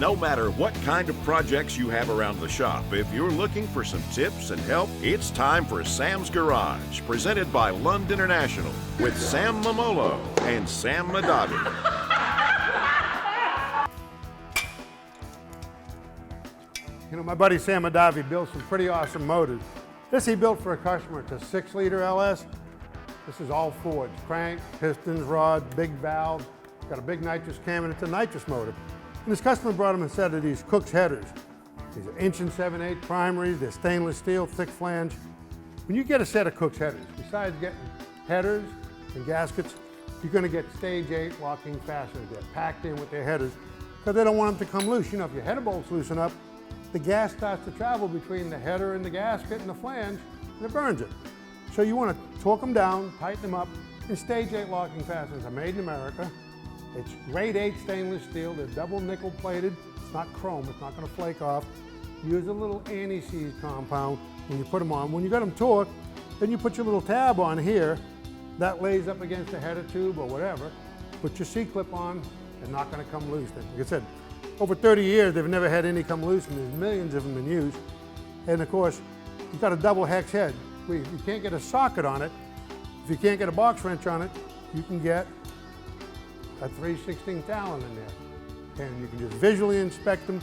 No matter what kind of projects you have around the shop, if you're looking for some tips and help, it's time for Sam's Garage, presented by Lund International, with Sam Mamolo and Sam Madavi. You know, my buddy Sam Madavi built some pretty awesome motors. This he built for a customer. It's a 6-liter LS. This is all Fords. Crank, pistons, rod, big valve. Got a big nitrous cam, and it's a nitrous motor. And this customer brought him a set of these Cook's Hedders. These are 1 7/8 primaries. They're stainless steel, thick flange. When you get a set of Cook's Hedders, besides getting headers and gaskets, you're going to get stage 8 locking fasteners. They're packed in with their headers because they don't want them to come loose. You know, if your header bolts loosen up, the gas starts to travel between the header and the gasket and the flange, and it burns it. So you want to torque them down, tighten them up, and stage 8 locking fasteners are made in America. It's grade 8 stainless steel. They're double nickel plated. It's not chrome. It's not going to flake off. Use a little anti-seize compound when you put them on. When you got them torqued, then you put your little tab on here. That lays up against the header tube or whatever. Put your C-clip on. They're not going to come loose. Like I said, over 30 years, they've never had any come loose, and there's millions of them in use. And of course, you've got a double hex head. You can't get a socket on it. If you can't get a box wrench on it, you can get a 3/16 Allen in there. And you can just visually inspect them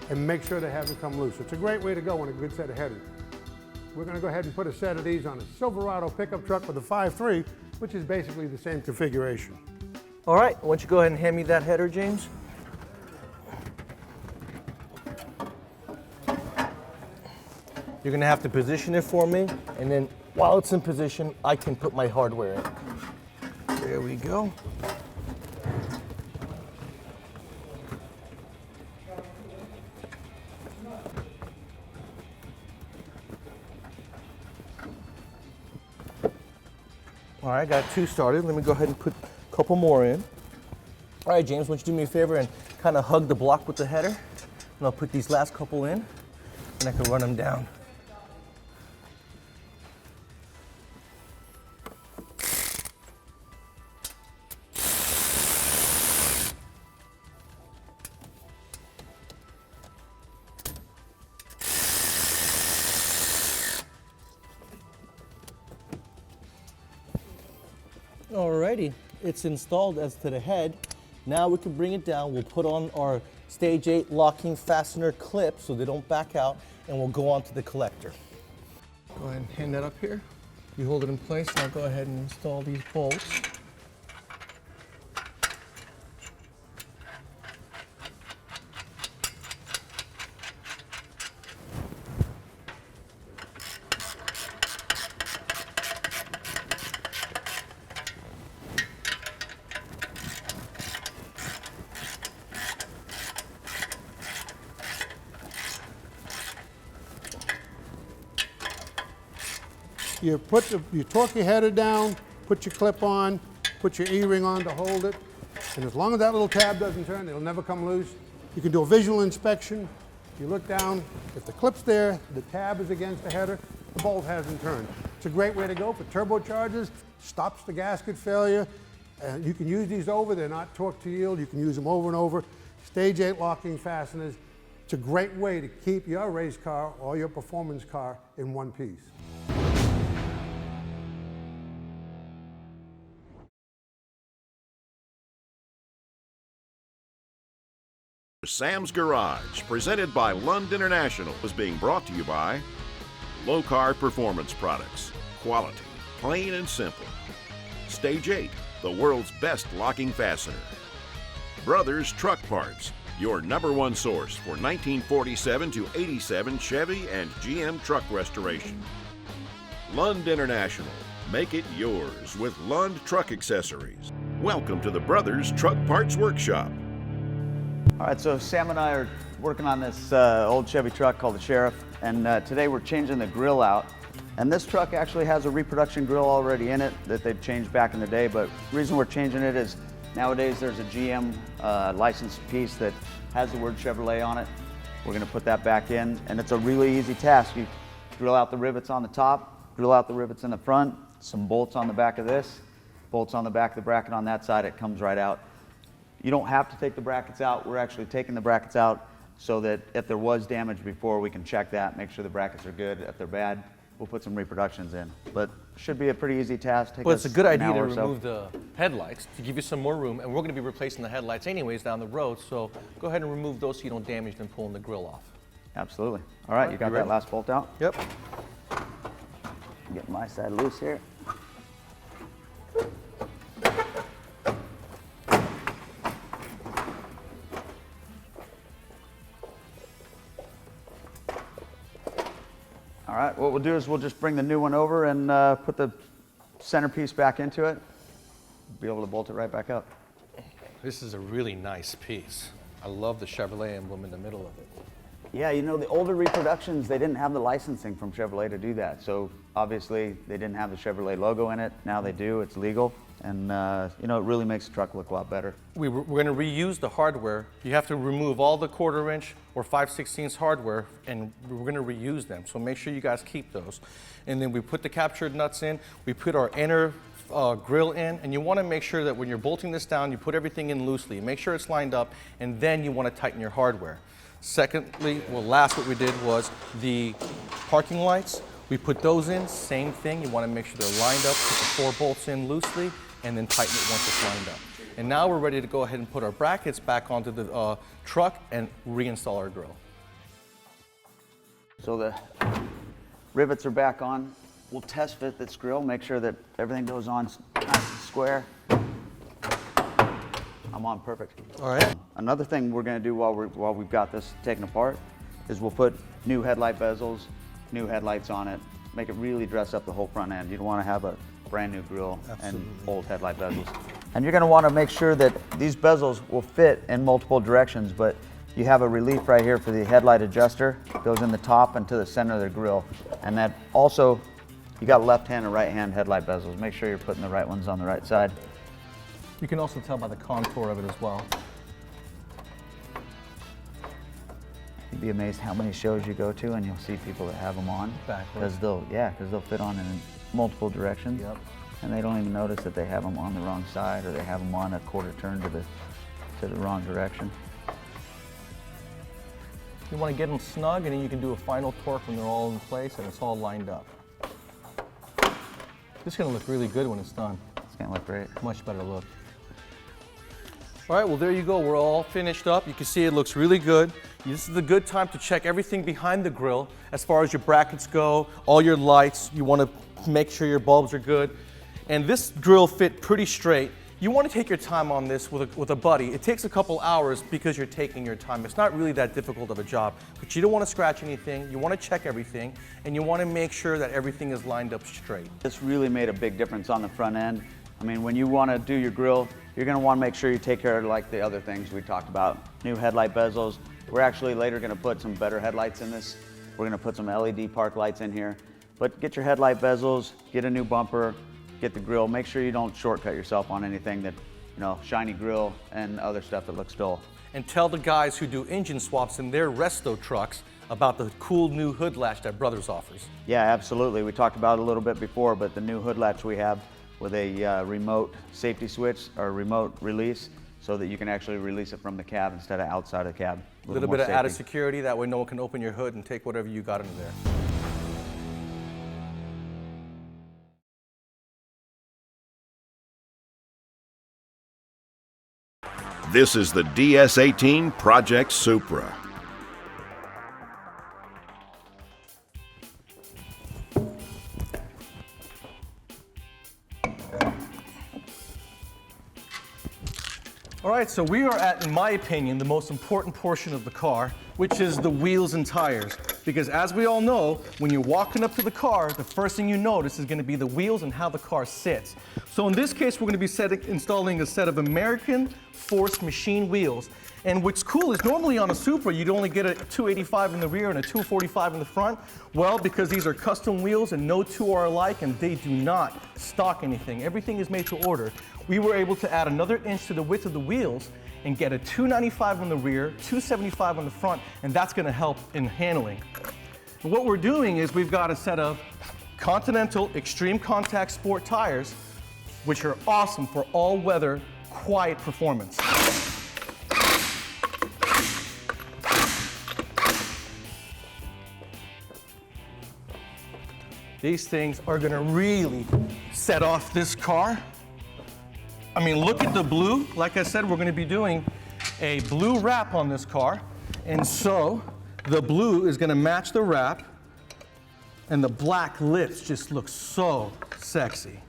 and make sure they haven't come loose. It's a great way to go on a good set of headers. We're going to go ahead and put a set of these on a Silverado pickup truck with a 5.3, which is basically the same configuration. All right, why don't you go ahead and hand me that header, James? You're going to have to position it for me, and then while it's in position, I can put my hardware in. There we go. All right, I got 2 started. Let me go ahead and put a couple more in. All right, James, why don't you do me a favor and kind of hug the block with the header, and I'll put these last couple in, and I can run them down. Alrighty, it's installed as to the head. Now we can bring it down. We'll put on our stage 8 locking fastener clip so they don't back out, and we'll go on to the collector. Go ahead and hand that up here. You hold it in place, and I'll go ahead and install these bolts. You torque your header down, put your clip on, put your E-ring on to hold it, and as long as that little tab doesn't turn, it'll never come loose. You can do a visual inspection. You look down, if the clip's there, the tab is against the header, the bolt hasn't turned. It's a great way to go for turbochargers, stops the gasket failure. You can use these over, they're not torque to yield, you can use them over and over. Stage 8 locking fasteners. It's a great way to keep your race car or your performance car in one piece. Sam's Garage, presented by Lund International, is being brought to you by Low-Car Performance Products. Quality, plain and simple. Stage 8, the world's best locking fastener. Brothers Truck Parts, your #1 source for 1947 to 87 Chevy and GM truck restoration. Lund International, make it yours with Lund Truck Accessories. Welcome to the Brothers Truck Parts Workshop. All right, so Sam and I are working on this old Chevy truck called the Sheriff, and today we're changing the grill out. And this truck actually has a reproduction grill already in it that they've changed back in the day, but the reason we're changing it is nowadays there's a GM licensed piece that has the word Chevrolet on it. We're gonna put that back in, and it's a really easy task. You drill out the rivets on the top, drill out the rivets in the front, some bolts on the back of this, bolts on the back of the bracket on that side, it comes right out. You don't have to take the brackets out. We're actually taking the brackets out so that if there was damage before, we can check that, make sure the brackets are good. If they're bad, we'll put some reproductions in. But should be a pretty easy task. Well, it's a good idea to remove the headlights to give you some more room, and we're going to be replacing the headlights anyways down the road, so go ahead and remove those so you don't damage them pulling the grill off. Absolutely. All right, you got that last bolt out? Yep. Get my side loose here. All right, what we'll do is we'll just bring the new one over and put the centerpiece back into it. Be able to bolt it right back up. This is a really nice piece. I love the Chevrolet emblem in the middle of it. Yeah, you know, the older reproductions, they didn't have the licensing from Chevrolet to do that. So obviously they didn't have the Chevrolet logo in it. Now they do, it's legal. And you know, it really makes the truck look a lot better. We're going to reuse the hardware. You have to remove all the 1/4 inch or 5/16 hardware, and we're going to reuse them. So make sure you guys keep those. And then we put the captured nuts in. We put our inner grill in, and you want to make sure that when you're bolting this down, you put everything in loosely. Make sure it's lined up, and then you want to tighten your hardware. Secondly, well, last what we did was the parking lights. We put those in, same thing. You want to make sure they're lined up, put the 4 bolts in loosely, and then tighten it once it's lined up. And now we're ready to go ahead and put our brackets back onto the truck and reinstall our grill. So the rivets are back on. We'll test fit this grill, make sure that everything goes on nice and square. I'm on perfect. All right. Another thing we're going to do while we've got this taken apart is we'll put new headlight bezels, new headlights on it, make it really dress up the whole front end. You don't want to have a brand new grill and old headlight bezels. And you're going to want to make sure that these bezels will fit in multiple directions, but you have a relief right here for the headlight adjuster. It goes in the top and to the center of the grill. And that also, you got left hand and right hand headlight bezels. Make sure you're putting the right ones on the right side. You can also tell by the contour of it as well. You'd be amazed how many shows you go to and you'll see people that have them on. Backwards. Because they'll fit on in multiple directions. Yep. And they don't even notice that they have them on the wrong side, or they have them on a 1/4 turn to the wrong direction. You want to get them snug, and then you can do a final torque when they're all in place and it's all lined up. This is going to look really good when it's done. It's going to look great. Much better look. All right, well, there you go. We're all finished up. You can see it looks really good. This is a good time to check everything behind the grill as far as your brackets go, all your lights. You want to make sure your bulbs are good. And this grill fit pretty straight. You want to take your time on this with a buddy. It takes a couple hours because you're taking your time. It's not really that difficult of a job, but you don't want to scratch anything. You want to check everything, and you want to make sure that everything is lined up straight. This really made a big difference on the front end. I mean, when you want to do your grill, you're going to want to make sure you take care of like the other things we talked about. New headlight bezels. We're actually later going to put some better headlights in this. We're going to put some LED park lights in here. But get your headlight bezels, get a new bumper, get the grill. Make sure you don't shortcut yourself on anything that, you know, shiny grill and other stuff that looks dull. And tell the guys who do engine swaps in their resto trucks about the cool new hood latch that Brothers offers. Yeah, absolutely. We talked about it a little bit before, but the new hood latch we have with a remote safety switch or remote release, so that you can actually release it from the cab instead of outside of the cab. A little bit of added security, that way no one can open your hood and take whatever you got into there. This is the DS18 Project Supra. All right, so we are at, in my opinion, the most important portion of the car, which is the wheels and tires. Because as we all know, when you're walking up to the car, the first thing you notice is going to be the wheels and how the car sits. So in this case, we're going to be installing a set of American Force machine wheels. And what's cool is normally on a Supra, you'd only get a 285 in the rear and a 245 in the front. Well, because these are custom wheels and no two are alike, and they do not stock anything. Everything is made to order. We were able to add another inch to the width of the wheels and get a 295 on the rear, 275 on the front, and that's going to help in handling. And what we're doing is we've got a set of Continental Extreme Contact Sport tires, which are awesome for all-weather, quiet performance. These things are gonna really set off this car. I mean, look at the blue. Like I said, we're gonna be doing a blue wrap on this car. And so the blue is gonna match the wrap, and the black lips just look so sexy.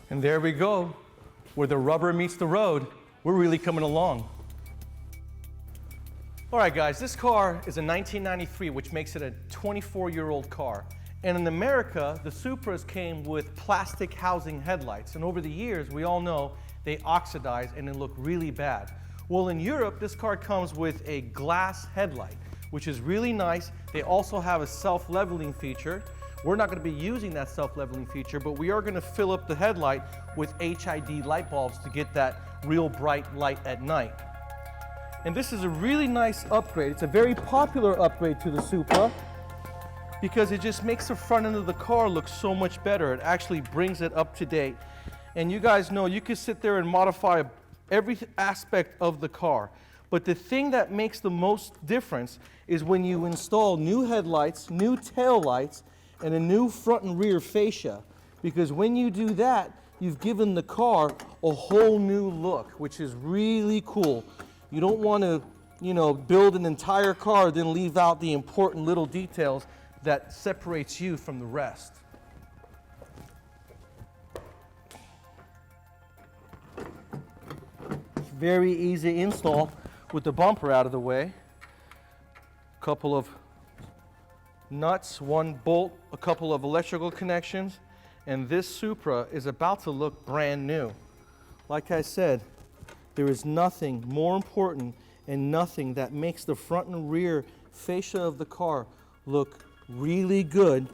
And there we go, where the rubber meets the road. We're really coming along. All right, guys, this car is a 1993, which makes it a 24-year-old car. And in America, the Supras came with plastic housing headlights. And over the years, we all know they oxidize and they look really bad. Well, in Europe, this car comes with a glass headlight, which is really nice. They also have a self-leveling feature. We're not going to be using that self-leveling feature, but we are going to fill up the headlight with HID light bulbs to get that real bright light at night. And this is a really nice upgrade. It's a very popular upgrade to the Supra because it just makes the front end of the car look so much better. It actually brings it up to date. And you guys know you can sit there and modify every aspect of the car. But the thing that makes the most difference is when you install new headlights, new tail lights, and a new front and rear fascia. Because when you do that, you've given the car a whole new look, which is really cool. You don't want to, build an entire car, then leave out the important little details that separates you from the rest. Very easy install with the bumper out of the way. A couple of nuts, one bolt, a couple of electrical connections, and this Supra is about to look brand new. Like I said, there is nothing more important and nothing that makes the front and rear fascia of the car look really good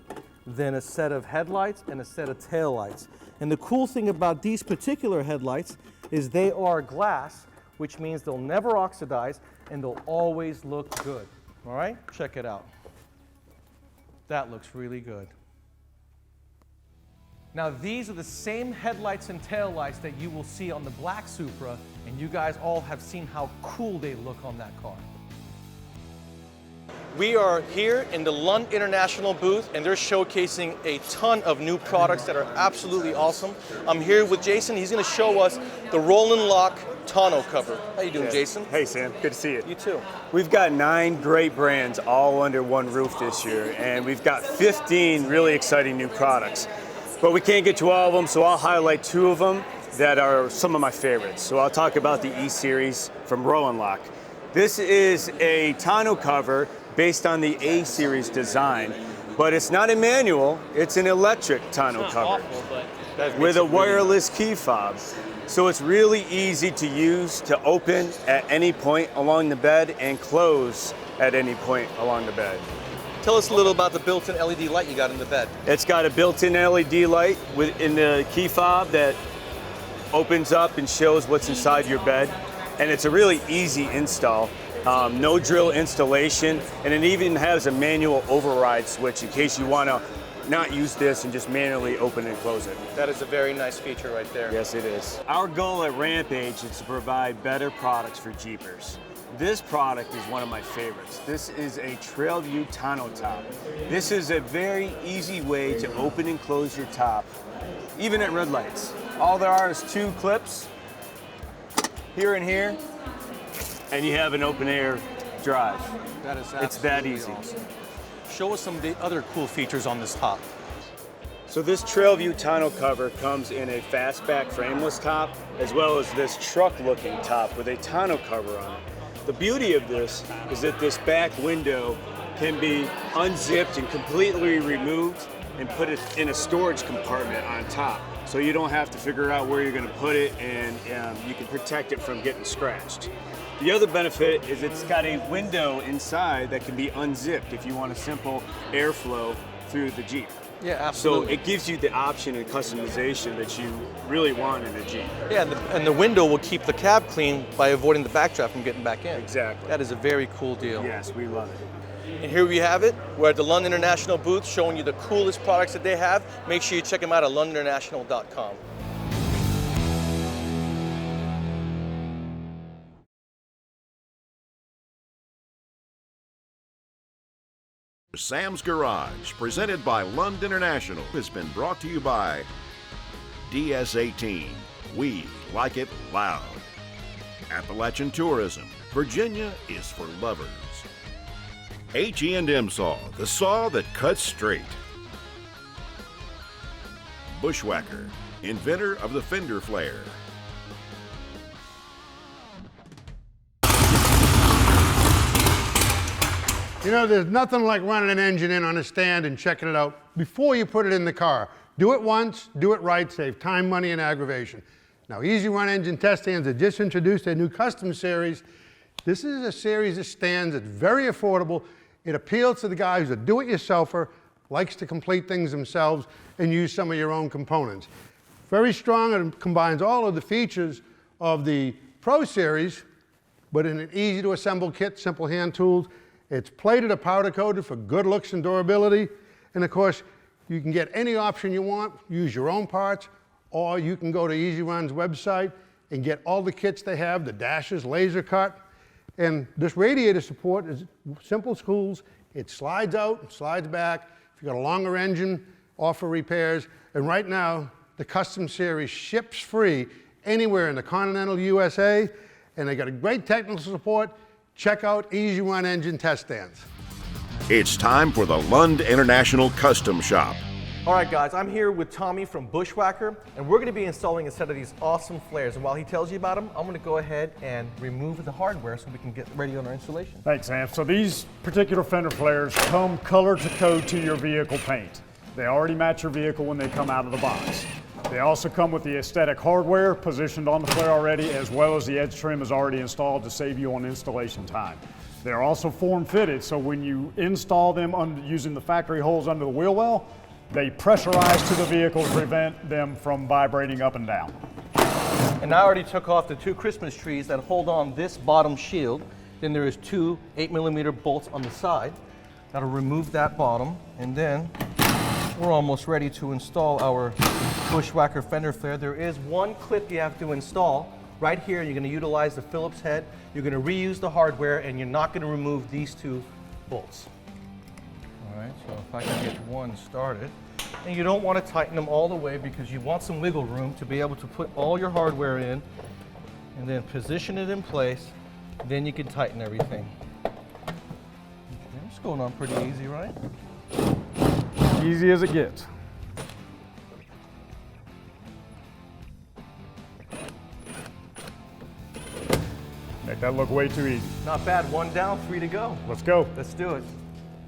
than a set of headlights and a set of tail lights. And the cool thing about these particular headlights is they are glass, which means they'll never oxidize and they'll always look good. All right, check it out. That looks really good. Now these are the same headlights and taillights that you will see on the black Supra, and you guys all have seen how cool they look on that car. We are here in the Lund International booth, and they're showcasing a ton of new products that are absolutely awesome. I'm here with Jason. He's going to show us the roll and lock tonneau cover. How you doing, Jason? Hey, Sam. Good to see you. You too. We've got 9 great brands all under one roof this year, and we've got 15 really exciting new products. But we can't get to all of them, so I'll highlight 2 of them that are some of my favorites. So I'll talk about the E-Series from Roll and Lock. This is a tonneau cover based on the A-Series design, but it's not a manual, it's an electric tonneau cover with a wireless key fob. So it's really easy to use to open at any point along the bed and close at any point along the bed. Tell us a little about the built-in LED light you got in the bed. It's got a built-in LED light in the key fob that opens up and shows what's inside your bed. And it's a really easy install. No drill installation, and it even has a manual override switch in case you want to not use this and just manually open and close it. That is a very nice feature right there. Yes, it is. Our goal at Rampage is to provide better products for Jeepers. This product is one of my favorites. This is a Trailview tonneau top. This is a very easy way to open and close your top, even at red lights. All there are is 2 clips, here and here, and you have an open air drive. That is it's that easy. Awesome. Show us some of the other cool features on this top. So this Trailview tonneau cover comes in a fastback frameless top, as well as this truck-looking top with a tonneau cover on it. The beauty of this is that this back window can be unzipped and completely removed and put it in a storage compartment on top. So you don't have to figure out where you're going to put it, and you can protect it from getting scratched. The other benefit is it's got a window inside that can be unzipped if you want a simple airflow through the Jeep. Yeah, absolutely. So it gives you the option and customization that you really want in a Jeep. Yeah, and the window will keep the cab clean by avoiding the backdraft from getting back in. Exactly. That is a very cool deal. Yes, we love it. And here we have it. We're at the Lund International booth showing you the coolest products that they have. Make sure you check them out at lundinternational.com. Sam's Garage, presented by Lund International, has been brought to you by DS18. We like it loud. Appalachian Tourism. Virginia is for lovers. HE&M Saw, the saw that cuts straight. Bushwhacker, inventor of the fender flare. You know, there's nothing like running an engine in on a stand and checking it out before you put it in the car. Do it once, do it right, save time, money, and aggravation. Now, Easy Run Engine Test Stands have just introduced their new custom series. This is a series of stands that's very affordable. It appeals to the guy who's a do-it-yourselfer, likes to complete things themselves, and use some of your own components. Very strong, and combines all of the features of the Pro Series, but in an easy-to-assemble kit, simple hand tools. It's plated or powder coated for good looks and durability. And of course, you can get any option you want, use your own parts, or you can go to Easy Run's website and get all the kits they have, the dashers, laser cut. And this radiator support is simple tools. It slides out, slides back. If you've got a longer engine, offer repairs. And right now, the custom series ships free anywhere in the continental USA. And they got a great technical support. Check out Easy Run Engine Test Stands. It's time for the Lund International Custom Shop. All right, guys, I'm here with Tommy from Bushwhacker, and we're going to be installing a set of these awesome flares. And while he tells you about them, I'm going to go ahead and remove the hardware so we can get ready on our installation. Thanks, Sam. So these particular fender flares come color to code to your vehicle paint. They already match your vehicle when they come out of the box. They also come with the aesthetic hardware positioned on the flare already, as well as the edge trim is already installed to save you on installation time. They're also form-fitted, so when you install them using the factory holes under the wheel well, they pressurize to the vehicle to prevent them from vibrating up and down. And I already took off the two Christmas trees that hold on this bottom shield. Then there is two 8mm bolts on the side. That'll remove that bottom, and then we're almost ready to install our Bushwhacker fender flare. There is one clip you have to install right here. You're going to utilize the Phillips head. You're going to reuse the hardware, and you're not going to remove these two bolts. All right, so if I can get one started. And you don't want to tighten them all the way because you want some wiggle room to be able to put all your hardware in and then position it in place. Then you can tighten everything. Okay, it's going on pretty easy, right? Easy as it gets. Make that look way too easy. Not bad. One down, 3 to go. Let's go. Let's do it.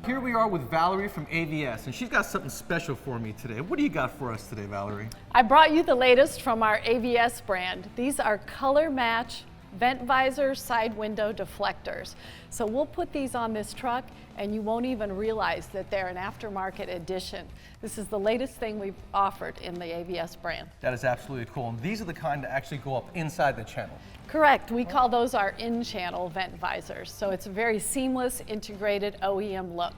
Here we are with Valerie from AVS, and she's got something special for me today. What do you got for us today, Valerie? I brought you the latest from our AVS brand. These are color match vent visor side window deflectors. So we'll put these on this truck and you won't even realize that they're an aftermarket addition. This is the latest thing we've offered in the AVS brand. That is absolutely cool. And these are the kind that actually go up inside the channel. Correct. We call those our in-channel vent visors. So it's a very seamless, integrated OEM look.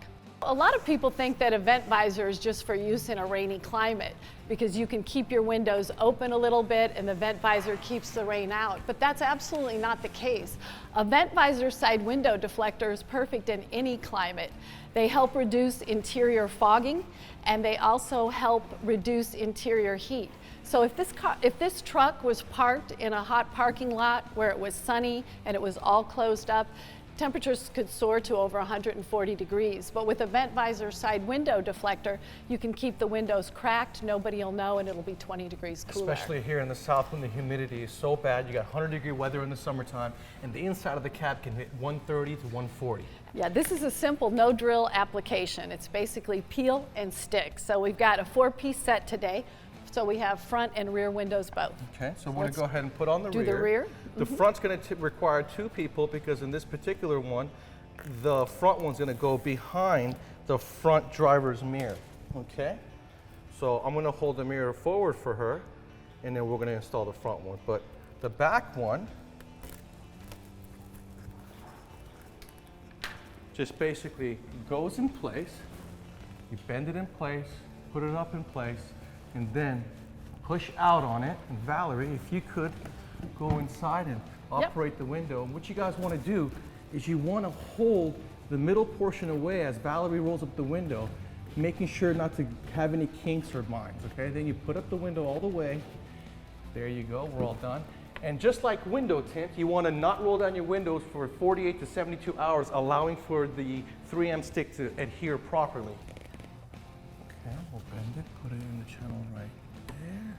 A lot of people think that a vent visor is just for use in a rainy climate because you can keep your windows open a little bit and the vent visor keeps the rain out, but that's absolutely not the case. A vent visor side window deflector is perfect in any climate. They help reduce interior fogging and they also help reduce interior heat. So if this truck was parked in a hot parking lot where it was sunny and it was all closed up, temperatures could soar to over 140 degrees, but with a vent visor side window deflector, you can keep the windows cracked, nobody will know, and it'll be 20 degrees cooler. Especially here in the south when the humidity is so bad, you got 100-degree weather in the summertime, and the inside of the cab can hit 130 to 140. Yeah, this is a simple no-drill application. It's basically peel and stick. So we've got a 4-piece set today. So we have front and rear windows both. Okay, so we're going to go ahead and put on the rear. Do the rear. The front's going to require 2 people because in this particular one, the front one's going to go behind the front driver's mirror. Okay, So I'm gonna hold the mirror forward for her, and then we're gonna install the front one. But the back one, just basically goes in place. You bend it in place, put it up in place, and then push out on it. And Valerie, if you could go inside and operate the window. And what you guys want to do is you want to hold the middle portion away as Valerie rolls up the window, making sure not to have any kinks or binds, okay? Then you put up the window all the way. There you go, we're all done. And just like window tint, you want to not roll down your windows for 48 to 72 hours, allowing for the 3M stick to adhere properly. Okay, we'll bend it, put it in the channel right there.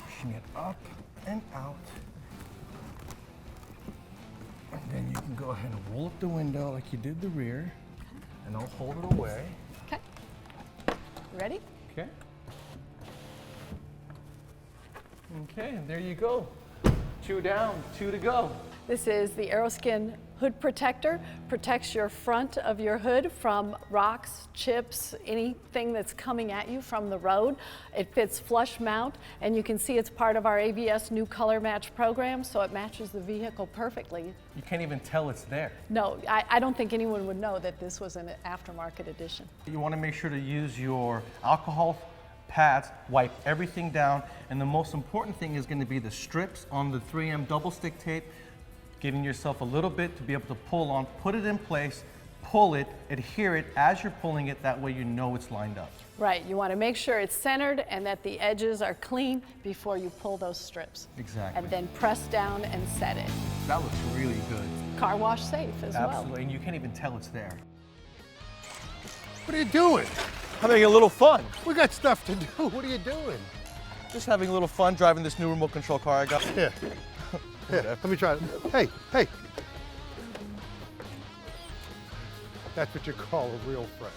Pushing it up and out. And then you can go ahead and roll up the window like you did the rear, and I'll hold it away. Okay. Ready? Okay. Okay, and there you go. 2 down, 2 to go. This is the Aeroskin hood protector. Protects your front of your hood from rocks, chips, anything that's coming at you from the road. It fits flush mount, and you can see it's part of our ABS new color match program, so it matches the vehicle perfectly. You can't even tell it's there. No, I don't think anyone would know that this was an aftermarket edition. You want to make sure to use your alcohol pads, wipe everything down, and the most important thing is going to be the strips on the 3M double stick tape, giving yourself a little bit to be able to pull on, put it in place, pull it, adhere it as you're pulling it, that way you know it's lined up. Right, you want to make sure it's centered and that the edges are clean before you pull those strips. Exactly. And then press down and set it. That looks really good. Car wash safe as well. Absolutely, and you can't even tell it's there. What are you doing? Having a little fun. We got stuff to do. What are you doing? Just having a little fun driving this new remote control car I got. Here. Here, let me try it. Hey, hey. That's what you call a real friend.